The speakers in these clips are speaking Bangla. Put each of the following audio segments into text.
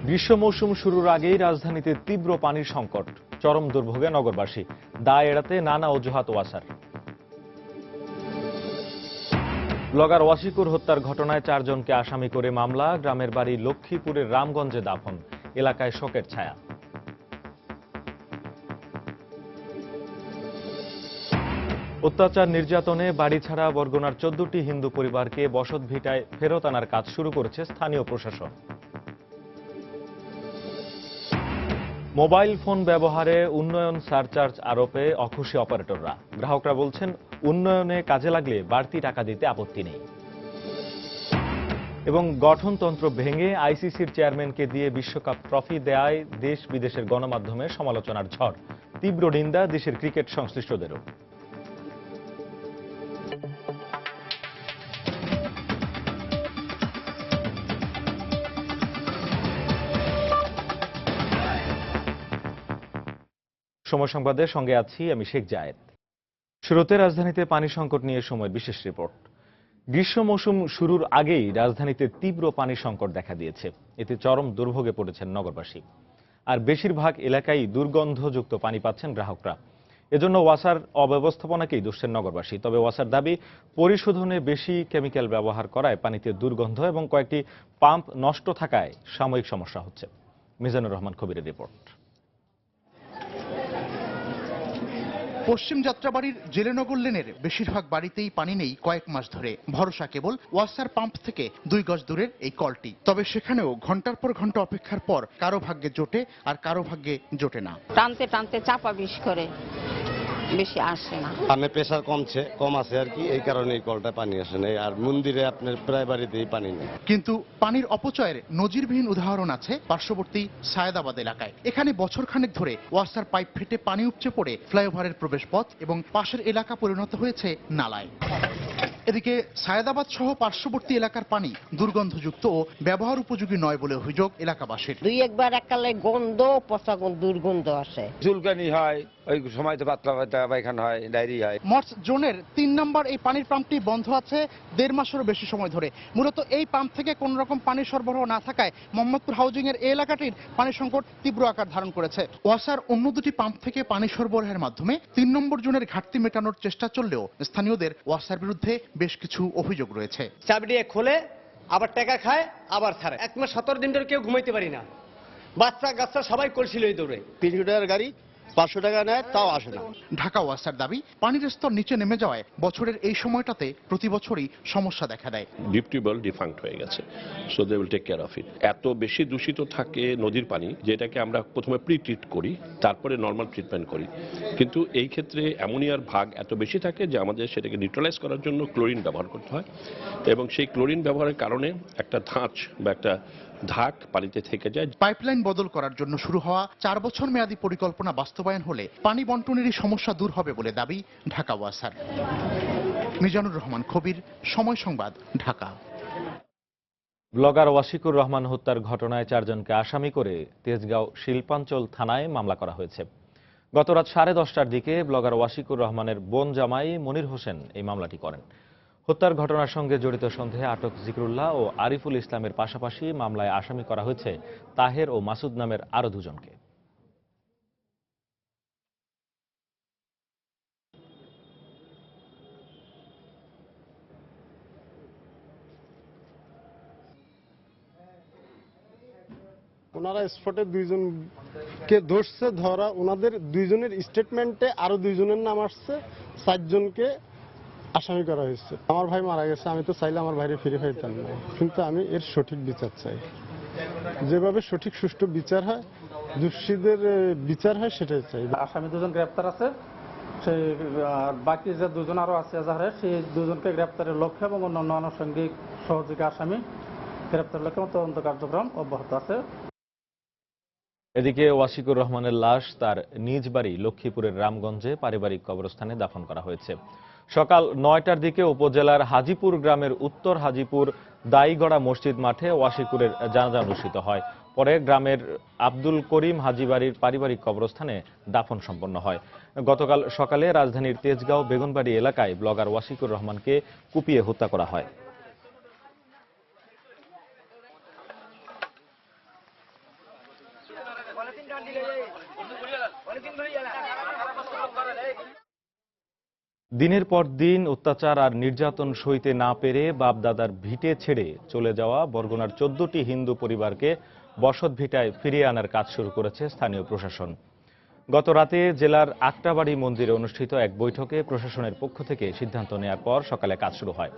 গ্রীষ্ম মৌসুম শুরুর আগেই রাজধানীতে তীব্র পানির সংকট, চরম দুর্ভোগে নগরবাসী। দায় এড়াতে নানা অজুহাত ওয়াসার। ব্লগার ওয়াশিকুর হত্যার ঘটনায় 4 জনকে আসামি করে মামলা। গ্রামের বাড়ি লক্ষ্মীপুরের রামগঞ্জে দাফন। এলাকায় শোকের ছায়া। অত্যাচার নির্যাতনে বাড়ি ছাড়া বরগুনার 14টি হিন্দু পরিবারকে বসতভিটায় ফেরত আনার কাজ শুরু করেছে স্থানীয় প্রশাসন। মোবাইল ফোন ব্যবহারে উন্নয়ন সারচার্জ আরোপে অখুশি অপারেটররা। গ্রাহকরা বলছেন, উন্নয়নে কাজে লাগলে বাড়তি টাকা দিতে আপত্তি নেই। এবং গঠনতন্ত্র ভেঙে আইসিসির চেয়ারম্যানকে দিয়ে বিশ্বকাপ ট্রফি দেয়ায় দেশ বিদেশের গণমাধ্যমে সমালোচনার ঝড়। তীব্র নিন্দা দেশের ক্রিকেট সংশ্লিষ্টদেরও। সময় সংবাদের সঙ্গে আছি আমি শেখ জায়েদ। শুরুতে রাজধানীতে পানি সংকট নিয়ে সময়ের বিশেষ রিপোর্ট। গ্রীষ্ম মৌসুম শুরুর আগেই রাজধানীতে তীব্র পানি সংকট দেখা দিয়েছে। এতে চরম দুর্ভোগে পড়েছেন নগরবাসী। আর বেশিরভাগ এলাকায় দুর্গন্ধযুক্ত পানি পাচ্ছেন গ্রাহকরা। এজন্য ওয়াসার অব্যবস্থাপনাকেই দোষের নগরবাসী। তবে ওয়াসার দাবি, পরিশোধনে বেশি কেমিক্যাল ব্যবহার করায় পানিতে দুর্গন্ধ এবং কয়েকটি পাম্প নষ্ট থাকায় সাময়িক সমস্যা হচ্ছে। মিজানুর রহমান কবিরের রিপোর্ট। পশ্চিম যাত্রাবাড়ির জেলেনগর লেনের বেশিরভাগ বাড়িতেই পানি নেই কয়েক মাস ধরে। ভরসা কেবল ওয়াসার পাম্প থেকে 2 গজ দূরের এই কলটি। তবে সেখানেও ঘন্টার পর ঘন্টা অপেক্ষার পর কারো ভাগ্যে জোটে আর কারো ভাগ্যে জোটে না। টানতে টানতে চাপা বিষ করে, বেশি আসে না। পানির প্রেসার কম আছে আর কি, এই কারণে এই কলটা পানি আসে না। আর মন্দিরে আপনার প্রায় বাড়িতেই পানি নেই। কিন্তু পানির অপচয়ের নজিরবিহীন উদাহরণ আছে পার্শ্ববর্তী সায়েদাবাদ এলাকায়। এখানে বছরখানেক ধরে ওয়াসার পাইপ ফেটে পানি উপচে পড়ে ফ্লাইওভারের প্রবেশপথ এবং পাশের এলাকা পরিণত হয়েছে নালায়। এদিকে সায়েদাবাদ সহ পার্শ্ববর্তী এলাকার পানি দুর্গন্ধযুক্ত ও ব্যবহার উপযোগী নয় বলে অভিযোগ এলাকাবাসীর। 2-1 বার এককালে গন্ধ, পচা দুর্গন্ধ আসে। চুলকানি হয়, ওই সময় তো পাতলা পায়খানা হয়, ডায়রিয়া হয়। মর্স জোনের 3 নম্বর এই পানির পাম্পটি বন্ধ আছে 1.5 মাসেরও বেশি সময় ধরে। মূলত এই পাম্প থেকে কোন রকম পানি সরবরাহ না থাকায় মোহাম্মদপুর হাউজিং এর এই এলাকাটির পানি সংকট তীব্র আকার ধারণ করেছে। ওয়াসার অন্য দুটি পাম্প থেকে পানি সরবরাহের মাধ্যমে 3 নম্বর জোনের ঘাটতি মেটানোর চেষ্টা চললেও স্থানীয়দের ওয়াসার বিরুদ্ধে বেশ কিছু অভিযোগ রয়েছে। চাবি দিয়ে খোলে, আবার টাকা খায়, আবার ছাড়ে। 1 মাস 17 দিন ধরে কেউ ঘুমাইতে পারি না। বাচ্চা গাচ্চা সবাই কলসি লই দৌড়ে। 300 টাকার গাড়ি 500 টাকা নেয়, তাও আসে না। ঢাকা ওয়াসার দাবি, পানির স্তর নিচে নেমে যাওয়ায় বছরের এই সময়টাতে প্রতি বছরই সমস্যা দেখা দেয়। ডিপ টিউবওয়েল ডিফাঙ্ক্ট হয়ে গেছে, so they will take care of it. এত বেশি দূষিত থাকে নদীর পানি, যেটাকে আমরা প্রথমে প্রি ট্রিট করি, তারপরে নর্মাল ট্রিটমেন্ট করি। কিন্তু এই ক্ষেত্রে অ্যামোনিয়ার ভাগ এত বেশি থাকে যে আমাদের সেটাকে নিউট্রালাইজ করার জন্য ক্লোরিন ব্যবহার করতে হয়, এবং সেই ক্লোরিন ব্যবহারের কারণে একটা ধাঁচ বা একটা ধাক পানিতে থেকে যায়। পাইপলাইন বদল করার জন্য শুরু হওয়া 4 বছর মেয়াদী পরিকল্পনা বাস্তবায়ন হলে পানি বন্টনেরই সমস্যা দূর হবে বলে দাবি ঢাকা ওয়াসার। মিজানুর রহমান কবির, সময় সংবাদ, ঢাকা। ব্লগার ওয়াশিকুর রহমান হত্যার ঘটনায় 4 জনকে আসামি করে তেজগাঁও শিল্পাঞ্চল থানায় মামলা করা হয়েছে। গত রাত 10:30টার দিকে ব্লগার ওয়াশিকুর রহমানের বোন জামাই মনির হোসেন এই মামলাটি করেন। হত্যার ঘটনার সঙ্গে জড়িত সন্দেহে আটক জিকরুল্লাহ ও আরিফুল ইসলামের পাশাপাশি মামলায় আসামি করা হয়েছে তাহের ও মাসুদ নামের আরও 2 জনকে। ওনারা স্পটে 2 জনকে ধরছে, ধরা ওনাদের 2 জনের স্টেটমেন্টে আরো 2 জনের নাম আসছে, 4 জনকে আসামি করা হয়েছে। আমার ভাই মারা গেছে, আমি তো চাইলে আমার ভাইরে ফিরে পাইতাম না, কিন্তু আমি এর সঠিক বিচার চাই। যেভাবে সঠিক সুষ্ঠু বিচার হয়, দোষীদের বিচার হয়, সেটাই চাই। আসামি 2 জন গ্রেপ্তার আছে, সেই বাকি যে 2 জন আরো আছে এজাহারে, সেই 2 জনকে গ্রেপ্তারের লক্ষ্যে এবং অন্যান্য আনুষঙ্গিক সহযোগী আসামি গ্রেপ্তারের লক্ষ্যে তদন্ত কার্যক্রম অব্যাহত আছে। এদিকে ওয়াশিকুর রহমানের লাশ তার নিজ বাড়ি লক্ষ্মীপুরের রামগঞ্জে পারিবারিক কবরস্থানে দাফন করা হয়েছে। সকাল 9টার দিকে উপজেলার হাজিপুর গ্রামের উত্তর হাজিপুর দাইগড়া মসজিদ মাঠে ওয়াশিকুরের জানাজা অনুষ্ঠিত হয়। পরে গ্রামের আব্দুল করিম হাজি বাড়ির পারিবারিক কবরস্থানে দাফন সম্পন্ন হয়। গতকাল সকালে রাজধানীর তেজগাঁও বেগুনবাড়ি এলাকায় ব্লগার ওয়াশিকুর রহমানকে কুপিয়ে হত্যা করা হয়। দিনের পর দিন অত্যাচার আর নির্যাতন সইতে না পেরে বাপদাদার ভিটে ছেড়ে চলে যাওয়া বরগুনার 14টি হিন্দু পরিবারকে বসত ভিটায় ফিরিয়ে আনার কাজ শুরু করেছে স্থানীয় প্রশাসন। গত রাতে জেলার আকটাবাড়ি মন্দিরে অনুষ্ঠিত এক বৈঠকে প্রশাসনের পক্ষ থেকে সিদ্ধান্ত নেওয়ার পর সকালে কাজ শুরু হয়।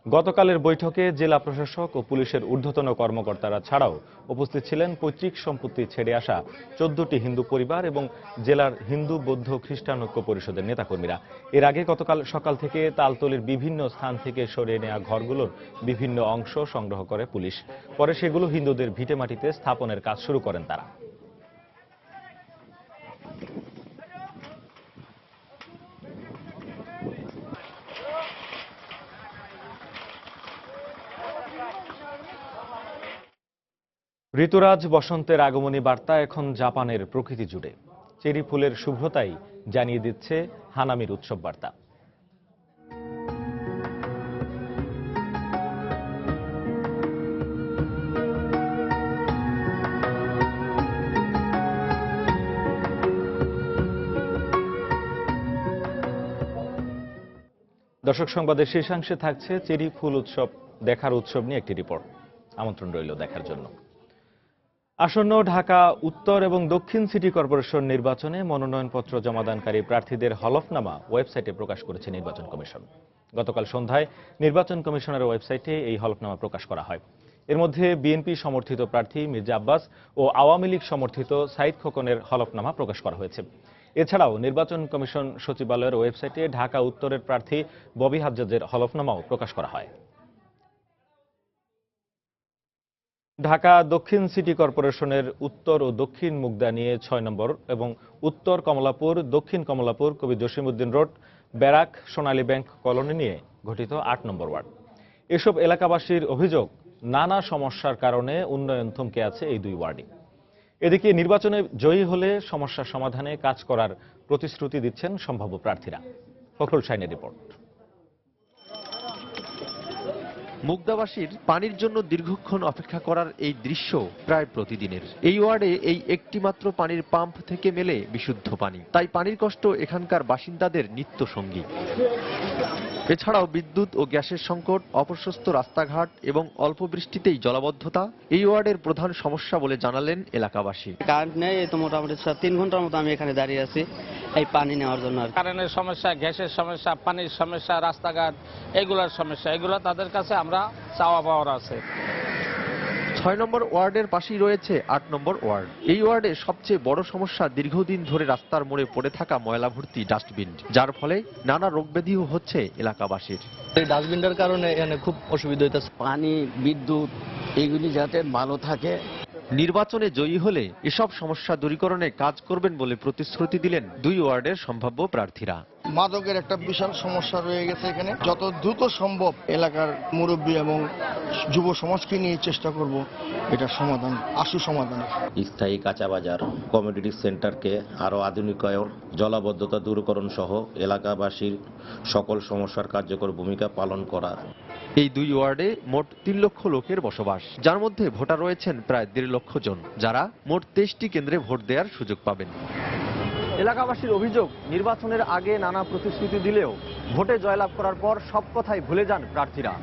গতকালের বৈঠকে জেলা প্রশাসক ও পুলিশের ঊর্ধ্বতন কর্মকর্তারা ছাড়াও উপস্থিত ছিলেন পৈতৃক সম্পত্তি ছেড়ে আসা 14টি হিন্দু পরিবার এবং জেলার হিন্দু বৌদ্ধ খ্রিস্টান ঐক্য পরিষদের নেতাকর্মীরা। এর আগে গতকাল সকাল থেকে তালতলির বিভিন্ন স্থান থেকে সরিয়ে নেওয়া ঘরগুলোর বিভিন্ন অংশ সংগ্রহ করে পুলিশ। পরে সেগুলো হিন্দুদের ভিটেমাটিতে স্থাপনের কাজ শুরু করেন তারা। ঋতুরাজ বসন্তের আগমনী বার্তা এখন জাপানের প্রকৃতি জুড়ে। চেরি ফুলের শুভ্রতাই জানিয়ে দিচ্ছে হানামির উৎসব বার্তা। দর্শক, সংবাদের শেষাংশে থাকছে চেরি ফুল উৎসব দেখার উৎসব নিয়ে একটি রিপোর্ট। আমন্ত্রণ রইল দেখার জন্য। আসন্ন ঢাকা উত্তর এবং দক্ষিণ সিটি কর্পোরেশন নির্বাচনে মনোনয়নপত্র জমাদানকারী প্রার্থীদের হলফনামা ওয়েবসাইটে প্রকাশ করেছে নির্বাচন কমিশন। গতকাল সন্ধ্যায় নির্বাচন কমিশনের ওয়েবসাইটে এই হলফনামা প্রকাশ করা হয়। এর মধ্যে বিএনপি সমর্থিত প্রার্থী মির্জা আব্বাস ও আওয়ামী লীগ সমর্থিত সাইদ খোকনের হলফনামা প্রকাশ করা হয়েছে। এছাড়াও নির্বাচন কমিশন সচিবালয়ের ওয়েবসাইটে ঢাকা উত্তরের প্রার্থী ববি হাজ্জাজের হলফনামাও প্রকাশ করা হয়। ঢাকা দক্ষিণ সিটি কর্পোরেশনের উত্তর ও দক্ষিণ মুগদা নিয়ে 6 নম্বর এবং উত্তর কমলাপুর, দক্ষিণ কমলাপুর, কবি জসিমউদ্দিন রোড, ব্যারাক, সোনালী ব্যাংক কলোনি নিয়ে গঠিত 8 নম্বর ওয়ার্ড। এসব এলাকাবাসীর অভিযোগ, নানা সমস্যার কারণে উন্নয়ন থমকে আছে এই দুই ওয়ার্ডে। এদিকে নির্বাচনে জয়ী হলে সমস্যা সমাধানে কাজ করার প্রতিশ্রুতি দিচ্ছেন সম্ভাব্য প্রার্থীরা। ফখরুল শাইনের রিপোর্ট। মুগদাবাসীর পানির জন্য দীর্ঘক্ষণ অপেক্ষা করার এই দৃশ্য প্রায় প্রতিদিনের। এই ওয়ার্ডে এই একটি মাত্র পানির পাম্প থেকে মেলে বিশুদ্ধ পানি, তাই পানির কষ্ট এখানকার বাসিন্দাদের নিত্য সঙ্গী। এছাড়াও বিদ্যুৎ ও গ্যাসের সংকট, অপ্রশস্ত রাস্তাঘাট এবং অল্প বৃষ্টিতেই জলাবদ্ধতা এই ওয়ার্ডের প্রধান সমস্যা বলে জানালেন এলাকাবাসী। কারেন্ট নেই, এই তো মোটামুটি 3 ঘন্টার মতো আমি এখানে দাঁড়িয়ে আছি এই পানি নেওয়ার জন্য। কারেন্টের সমস্যা, গ্যাসের সমস্যা, পানির সমস্যা, রাস্তাঘাট এগুলোর সমস্যা, এগুলো তাদের কাছে আমরা চাওয়া পাওয়ার আছে। 6 নম্বর ওয়ার্ডের পাশেই রয়েছে 8 নম্বর ওয়ার্ড। এই ওয়ার্ডে সবচেয়ে বড় সমস্যা দীর্ঘদিন ধরে রাস্তার মোড়ে পড়ে থাকা ময়লা ভর্তি ডাস্টবিন, যার ফলে নানা রোগব্যাধিও হচ্ছে এলাকাবাসীর। এই ডাস্টবিনটার কারণে এখানে খুব অসুবিধা হইতেছে। পানি, বিদ্যুৎ এগুলি যাতে ভালো থাকে। নির্বাচনে জয়ী হলে এসব সমস্যা দূরীকরণে কাজ করবেন বলে প্রতিশ্রুতি দিলেন দুই ওয়ার্ডের সম্ভাব্য প্রার্থীরা। মাদকের একটা বিশাল সমস্যা রয়ে গেছে এখানে। যত দ্রুত সম্ভব এলাকার মুরব্বী এবং যুব সমাজকে নিয়ে চেষ্টা করব এটা সমাধান, আশু সমাধান। স্থায়ী কাঁচা বাজার, কমিউনিটি সেন্টারকে আরও আধুনিকায়ন, জলাবদ্ধতা দূরীকরণ সহ এলাকাবাসীর সকল সমস্যার কার্যকর ভূমিকা পালন করা। এই দুই ওয়ার্ডে মোট 3 লক্ষ লোকের বসবাস, যার মধ্যে ভোটার রয়েছেন প্রায় 1.5 লক্ষ জন, যারা মোট 23টি কেন্দ্রে ভোট দেওয়ার সুযোগ পাবেন। এলাকাবাসীর অভিযোগ, নির্বাচনের আগে নানা প্রতিশ্রুতি দিলেও ভোটে জয়লাভ করার পর সব কথাই ভুলে যান প্রার্থীরা।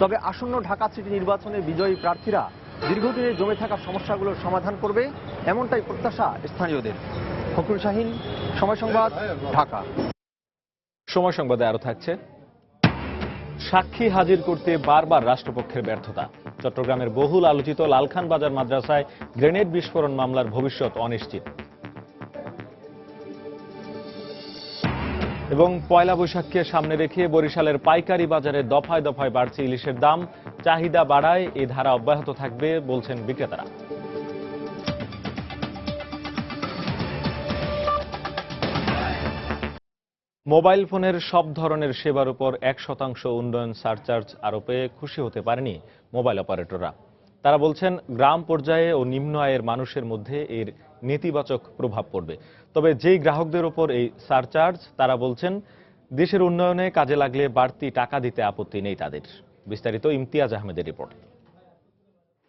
তবে আসন্ন ঢাকা সিটি নির্বাচনে বিজয়ী প্রার্থীরা দীর্ঘদিনে জমে থাকা সমস্যাগুলোর সমাধান করবে, এমনটাই প্রত্যাশা স্থানীয়দের। ফখরুল শাহিন, সময় সংবাদ, ঢাকা। সময় সংবাদে আরো থাকছে, সাক্ষী হাজির করতে বারবার রাষ্ট্রপক্ষের ব্যর্থতা। চট্টগ্রামের বহুল আলোচিত লালখান বাজার মাদ্রাসায় গ্রেনেড বিস্ফোরণ মামলার ভবিষ্যৎ অনিশ্চিত। এবং পয়লা বৈশাখকে সামনে রেখে বরিশালের পাইকারি বাজারে দফায় দফায় বাড়ছে ইলিশের দাম। চাহিদা বাড়ায় এই ধারা অব্যাহত থাকবে বলছেন বিক্রেতারা। মোবাইল ফোনের সব ধরনের সেবার উপর 1% উন্নয়ন সারচার্জ আরোপে খুশি হতে পারেনি মোবাইল অপারেটররা। তারা বলছেন গ্রাম পর্যায়ে ও নিম্ন আয়ের মানুষের মধ্যে এর নেতিবাচক প্রভাব পড়বে। তবে যেই গ্রাহকদের উপর এই সারচার্জ, তারা বলছেন দেশের উন্নয়নে কাজে লাগলে বাড়তি টাকা দিতে আপত্তি নেই তাদের। বিস্তারিত ইমতিয়াজ আহমেদের রিপোর্ট।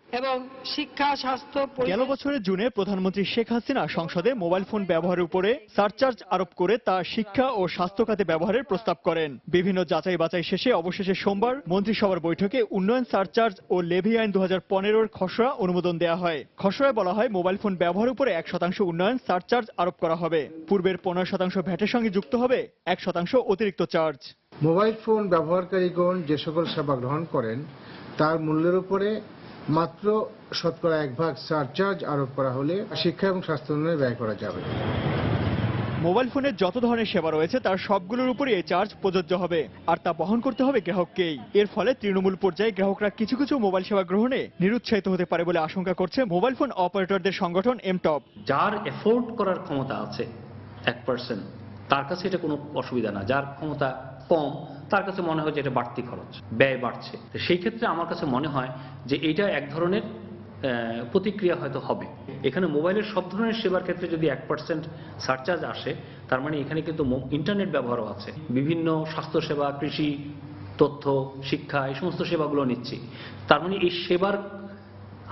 এবং শিক্ষা, স্বাস্থ্য, গেল বছরের জুনে প্রধানমন্ত্রী শেখ হাসিনা সংসদে মোবাইল ফোন ব্যবহারের উপরে সারচার্জ আরোপ করে তা শিক্ষা ও স্বাস্থ্য খাতে ব্যবহারের প্রস্তাব করেন। বিভিন্ন যাচাই বাছাই শেষে অবশেষে সোমবার মন্ত্রিসভার বৈঠকে উন্নয়ন সারচার্জ ও লেভি আইন 2015-এর খসড়া অনুমোদন দেওয়া হয়। খসড়ায় বলা হয় মোবাইল ফোন ব্যবহারের উপরে 1% উন্নয়ন সারচার্জ আরোপ করা হবে। পূর্বের 15% ভ্যাটের সঙ্গে যুক্ত হবে 1% অতিরিক্ত চার্জ। মোবাইল ফোন ব্যবহারকারীগণ যে সকল সেবা গ্রহণ করেন তার মূল্যের উপরে মাত্র 1% সারচার্জ আরোপ করা হলে শিক্ষা এবং স্বাস্থ্য উন্নয়নে ব্যয় করা যাবে। মোবাইল ফোনের যত ধরনের সেবা রয়েছে তার সবগুলোর উপরই এই চার্জ প্রযোজ্য হবে, আর তা বহন করতে হবে গ্রাহককেই। এর ফলে তৃণমূল পর্যায়ে গ্রাহকরা কিছু কিছু মোবাইল সেবা গ্রহণে নিরুৎসাহিত হতে পারে বলে আশঙ্কা করছে মোবাইল ফোন অপারেটরদের সংগঠন এমটপ। যার এফোর্ড করার ক্ষমতা আছে 1%, তার কাছে এটা কোনো অসুবিধা না। যার ক্ষমতা কম তার কাছে মনে হয় যে এটা বাড়তি খরচ, ব্যয় বাড়ছে। সেই ক্ষেত্রে আমার কাছে মনে হয় যে এটা এক ধরনের প্রতিক্রিয়া হয়তো হবে। এখানে মোবাইলের সব ধরনের সেবার ক্ষেত্রে যদি 1% সারচার্জ আসে, তার মানে এখানে কিন্তু ইন্টারনেট ব্যবহারও আছে, বিভিন্ন স্বাস্থ্যসেবা, কৃষি, তথ্য, শিক্ষা, এই সমস্ত সেবাগুলো নিচ্ছি। তার মানে এই সেবার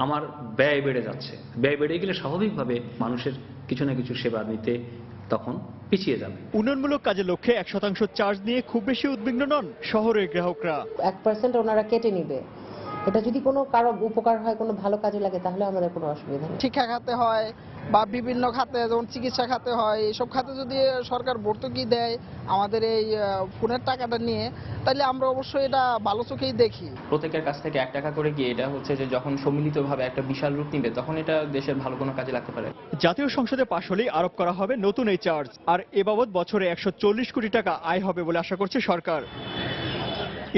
আমার ব্যয় বেড়ে যাচ্ছে। ব্যয় বেড়ে গেলে স্বাভাবিকভাবে মানুষের কিছু না কিছু সেবা নিতে তখন পিছিয়ে যাবে। উন্নয়নমূলক কাজের লক্ষ্যে 1% চার্জ নিয়ে খুব বেশি উদ্বিগ্ন নন শহরের গ্রাহকরা। 1% ওনারা কেটে নিবে, এটা যদি কোনো কারো উপকার হয়, কোনো ভালো কাজে লাগে, তাহলে আমাদের কোনো অসুবিধা নেই। শিক্ষা খাতে হয় বা বিভিন্ন খাতে, যেমন চিকিৎসা খাতে হয়, এইসব খাতে যদি সরকার ভর্তুকি দেয় আমাদের এই ফোনের টাকাটা নিয়ে, তাহলে আমরা অবশ্যই এটা ভালো চোখেই দেখি। প্রত্যেকের কাছ থেকে 1 টাকা করে গিয়ে এটা হচ্ছে যে যখন সম্মিলিতভাবে একটা বিশাল রূপ নিবে, তখন এটা দেশের ভালো কোনো কাজে লাগতে পারে। জাতীয় সংসদে পাশ হলেই আরোপ করা হবে নতুন এই চার্জ, আর এ বাবদ বছরে 140 কোটি টাকা আয় হবে বলে আশা করছে সরকার।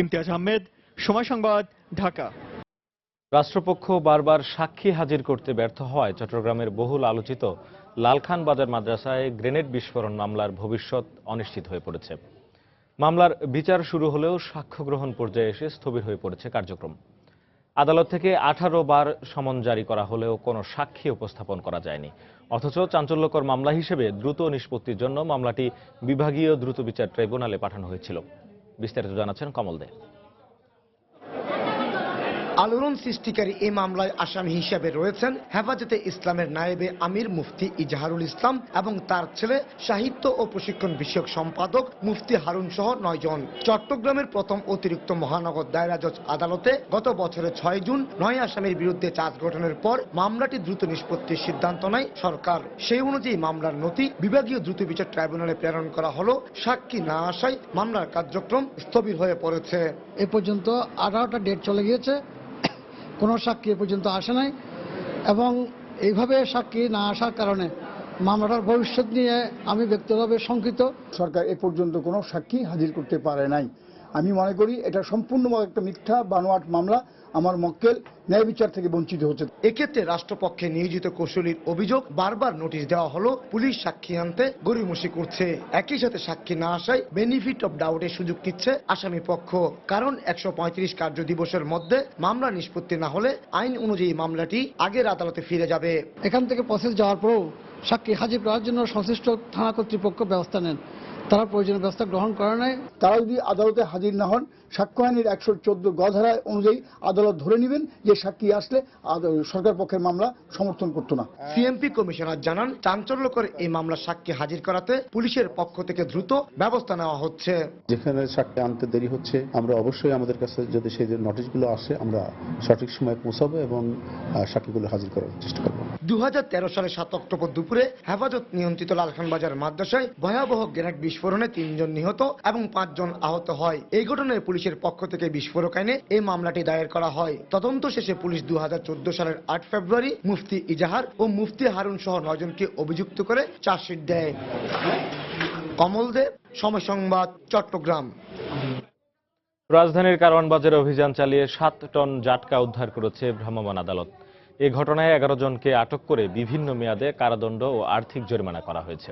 ইমতিয়াজ আহমেদ, সময় সংবাদ, ঢাকা। রাষ্ট্রপক্ষ বারবার সাক্ষী হাজির করতে ব্যর্থ হওয়ায় চট্টগ্রামের বহুল আলোচিত লালখান বাজার মাদ্রাসায় গ্রেনেড বিস্ফোরণ মামলার ভবিষ্যৎ অনিশ্চিত হয়ে পড়েছে। মামলার বিচার শুরু হলেও সাক্ষ্য গ্রহণ পর্যায়ে এসে স্থবির হয়ে পড়েছে কার্যক্রম। আদালত থেকে 18 বার সমন জারি করা হলেও কোনো সাক্ষী উপস্থাপন করা যায়নি। অথচ চাঞ্চল্যকর মামলা হিসেবে দ্রুত নিষ্পত্তির জন্য মামলাটি বিভাগীয় দ্রুত বিচার ট্রাইব্যুনালে পাঠানো হয়েছিল। বিস্তারিত জানাচ্ছেন কমল দে। আলোড়ন সৃষ্টিকারী এই মামলায় আসামি হিসেবে রয়েছেন হেফাজতে ইসলামের নায়েবে আমির মুফতি ইজাহারুল ইসলাম এবং তার ছেলে সাহিত্য ও প্রশিক্ষণ বিষয়ক সম্পাদক মুফতি হারুন সহ 9 জন। চট্টগ্রামের প্রথম অতিরিক্ত মহানগর দায়রা জজ আদালতে গত বছরের 6 জুন 9 আসামির বিরুদ্ধে চার্জ গঠনের পর মামলাটি দ্রুত নিষ্পত্তির সিদ্ধান্ত নেয় সরকার। সেই অনুযায়ী মামলার নথি বিভাগীয় দ্রুত বিচার ট্রাইব্যুনালে প্রেরণ করা হলো। সাক্ষী না আসায় মামলার কার্যক্রম স্থবির হয়ে পড়েছে। এ পর্যন্ত 18টা ডেট চলে গিয়েছে, কোনো সাক্ষী এ পর্যন্ত আসে নাই, এবং এইভাবে সাক্ষী না আসার কারণে মামলাটার ভবিষ্যৎ নিয়ে আমি ব্যক্তিগতভাবে শঙ্কিত। সরকার এ পর্যন্ত কোনো সাক্ষী হাজির করতে পারে নাই। আমি মনে করি এটা সম্পূর্ণভাবে একটা মিথ্যা বানোয়াট মামলা। আমার মক্কেল ন্যায় বিচার থেকে বঞ্চিত হচ্ছে। এক্ষেত্রে রাষ্ট্রপক্ষে নিয়োজিত কৌশলীর অভিযোগ, বারবার নোটিশ দেওয়া হলো, পুলিশ সাক্ষী আনতে গড়িমসি করছে। একই সাথে সাক্ষী না আসায় বেনিফিট অফ ডাউটের সুযোগ নিচ্ছে আসামি পক্ষ। কারণ 135 কার্য দিবসের মধ্যে মামলা নিষ্পত্তি না হলে আইন অনুযায়ী মামলাটি আগের আদালতে ফিরে যাবে। এখান থেকে প্রসেস যাওয়ার পরেও সাক্ষী হাজির করার জন্য সংশ্লিষ্ট থানা কর্তৃপক্ষ ব্যবস্থা নেন, তারা প্রয়োজনীয় ব্যবস্থা গ্রহণ করে নাই। তারা যদি আদালতে হাজির না হন, সাক্ষ্য আইনের 114 গ ধারা অনুযায়ী আদালত ধরে নেবেন যে সাক্ষী আসলে সরকার পক্ষের মামলা সমর্থন করত না। সিএমপি কমিশনার জানান, চাঞ্চল্যকর এই মামলা সাক্ষী হাজির করাতে পুলিশের পক্ষ থেকে দ্রুত ব্যবস্থা নেওয়া হচ্ছে। যেখানে সাক্ষী আনতে দেরি হচ্ছে, আমরা অবশ্যই আমাদের কাছে যদি সেই নোটিশগুলো আসে, আমরা সঠিক সময়ে পৌঁছাবো এবং সাক্ষীগুলো হাজির করার চেষ্টা করব। 2013 সালে 7 অক্টোবর দুপুরে হেফাজত নিয়ন্ত্রিত লালখান বাজার মাদ্রাসায় ভয়াবহ গ্রেনেড বিস্ফোরণে 3 জন নিহত এবং 5 জন আহত হয়। এই ঘটনায় পুলিশের পক্ষ থেকে বিস্ফোরক আইনে এই মামলাটি দায়ের করা হয়। তদন্ত শেষে পুলিশ 2014 সালের 8 ফেব্রুয়ারি মুফতি ইজাহার ও মুফতি হারুন সহ 9 জনকে অভিযুক্ত করে চার্জশিট দেয়। কমল দে, সময় সংবাদ, চট্টগ্রাম। রাজধানীর কারওয়ান বাজারে অভিযান চালিয়ে 7 টন জাটকা উদ্ধার করেছে ভ্রাম্যমাণ আদালত। এই ঘটনায় 11 জনকে আটক করে বিভিন্ন মেয়াদে কারাদণ্ড ও আর্থিক জরিমানা করা হয়েছে।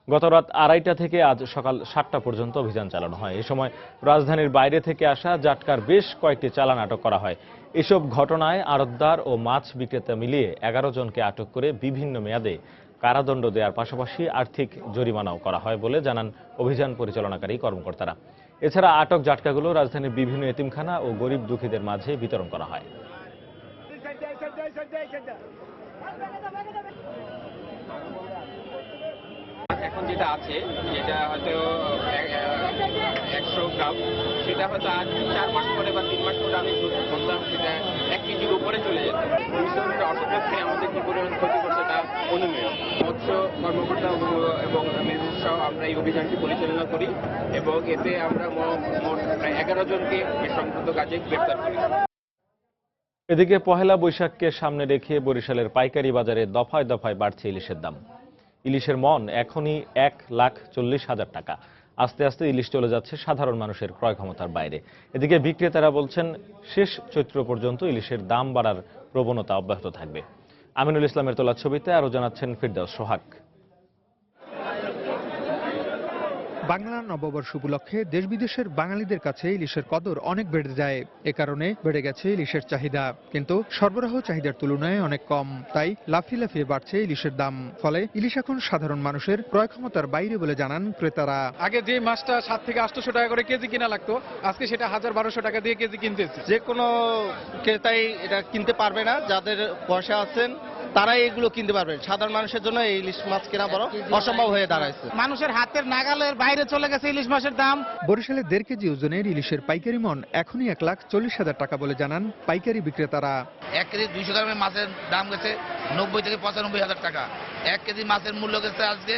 গত রাত 2:30টা থেকে আজ সকাল 7টা পর্যন্ত অভিযান চালানো হয়। এ সময় রাজধানীর বাইরে থেকে আসা জাটকার বেশ কয়েকটি চালান আটক করা হয়। এসব ঘটনায় আড়তদার ও মাছ বিক্রেতা মিলিয়ে 11 জনকে আটক করে বিভিন্ন মেয়াদে কারাদণ্ড দেওয়ার পাশাপাশি আর্থিক জরিমানাও করা হয় বলে জানান অভিযান পরিচালনাকারী কর্মকর্তারা। এছাড়া আটক জাটকাগুলো রাজধানীর বিভিন্ন এতিমখানা ও গরিব দুঃখীদের মাঝে বিতরণ করা হয়। এখন যেটা আছে, যেটা হয়তো 100 গ্রাম, সেটা হয়তো আর 4 মাস পরে বা 3 মাস পরে আমি ধরতাম সেটা 1 কেজির উপরে চলে যেত। এই ধরনের অসুবিধা আমাদের কি পরিমাণ ক্ষতি করছে তা অনুমেয়। মৎস্য কর্মকর্তা এবং মেরু সহ আমরা এই অভিযানটি পরিচালনা করি এবং এতে আমরা মোট প্রায় 11 জনকে এই সংক্রান্ত কাজে গ্রেপ্তার করি। এদিকে পহেলা বৈশাখকে সামনে রেখে বরিশালের পাইকারি বাজারে দফায় দফায় বাড়ছে ইলিশের দাম। ইলিশের মন এখনই 1,40,000 টাকা। আস্তে আস্তে ইলিশ চলে যাচ্ছে সাধারণ মানুষের ক্রয় ক্ষমতার বাইরে। এদিকে বিক্রেতারা বলছেন শেষ চৈত্র পর্যন্ত ইলিশের দাম বাড়ার প্রবণতা অব্যাহত থাকবে। আমিনুল ইসলামের তোলা ছবিতে আরো জানাচ্ছেন ফিরদাউস সোহাগ। বাংলা নববর্ষ উপলক্ষে দেশ বিদেশের বাঙালিদের কাছে ইলিশের কদর অনেক বেড়ে যায়। এ কারণে বেড়ে গেছে ইলিশের চাহিদা, কিন্তু সরবরাহ চাহিদার তুলনায় অনেক কম। তাই লাফিয়ে লাফিয়ে বাড়ছে ইলিশের দাম। ফলে ইলিশ এখন সাধারণ মানুষের ক্রয় ক্ষমতার বাইরে বলে জানান ক্রেতারা। আগে যে মাছটা 700 থেকে 800 টাকা করে কেজি কিনা লাগতো, আজকে সেটা 1000-1200 টাকা দিয়ে কেজি কিনতেছে। যে কোনো ক্রেতাই এটা কিনতে পারবে না, যাদের পয়সা আছেন তারাই এগুলো কিনতে পারবেন। সাধারণ মানুষের জন্য এই ইলিশ মাছ কেনা বড় অসম্ভব হয়ে দাঁড়াইছে। মানুষের হাতের নাগালের বাইরে চলে গেছে ইলিশ মাছের দাম। বরিশালে 1.5 কেজি ওজনের ইলিশের পাইকারি মন এখনই 1,40,000 টাকা বলে জানান পাইকারি বিক্রেতারা। 1 কেজি 200 গ্রামের মাছের দাম গেছে 90 থেকে 95,000 টাকা। 1 কেজি মাছের মূল্য গেছে আজকে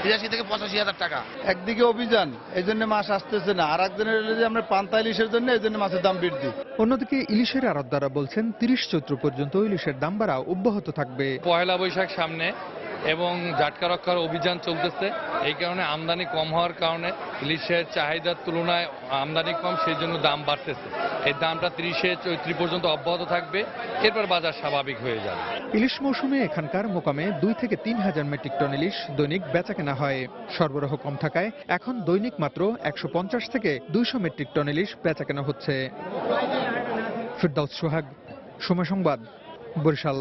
83 থেকে 85,000 টাকা। একদিকে অভিযান, এই জন্য মাছ আসতেছে না, আর একজনের যে আমরা পান্তা ইলিশের জন্য এই জন্য মাছের দাম বৃদ্ধি। অন্যদিকে ইলিশের আড়তদাররা বলছেন 30 চৈত্র পর্যন্ত ইলিশের দাম বাড়া অব্যাহত থাকবে। পয়লা বৈশাখ সামনে এবং জাটকা রক্ষার অভিযান চলতেছে, এই কারণে আমদানি কম হওয়ার কারণে ইলিশের চাহিদার তুলনায় আমদানি কম, সেই জন্য দাম বাড়তেছে। এই দামটা 30শে চৈত্র পর্যন্ত অব্যাহত থাকবে, এরপর বাজার স্বাভাবিক হয়ে যাবে। ইলিশ মৌসুমে এখানকার মোকামে 2 থেকে 3,000 মেট্রিক টন ইলিশ দৈনিক বেচা কেনা হয়। সরবরাহ কম থাকায় এখন দৈনিক মাত্র 150 থেকে 200 মেট্রিক টন ইলিশ বেচা কেনা হচ্ছে। ফিরদাউস সোহাগ, সময় সংবাদ, বরিশাল।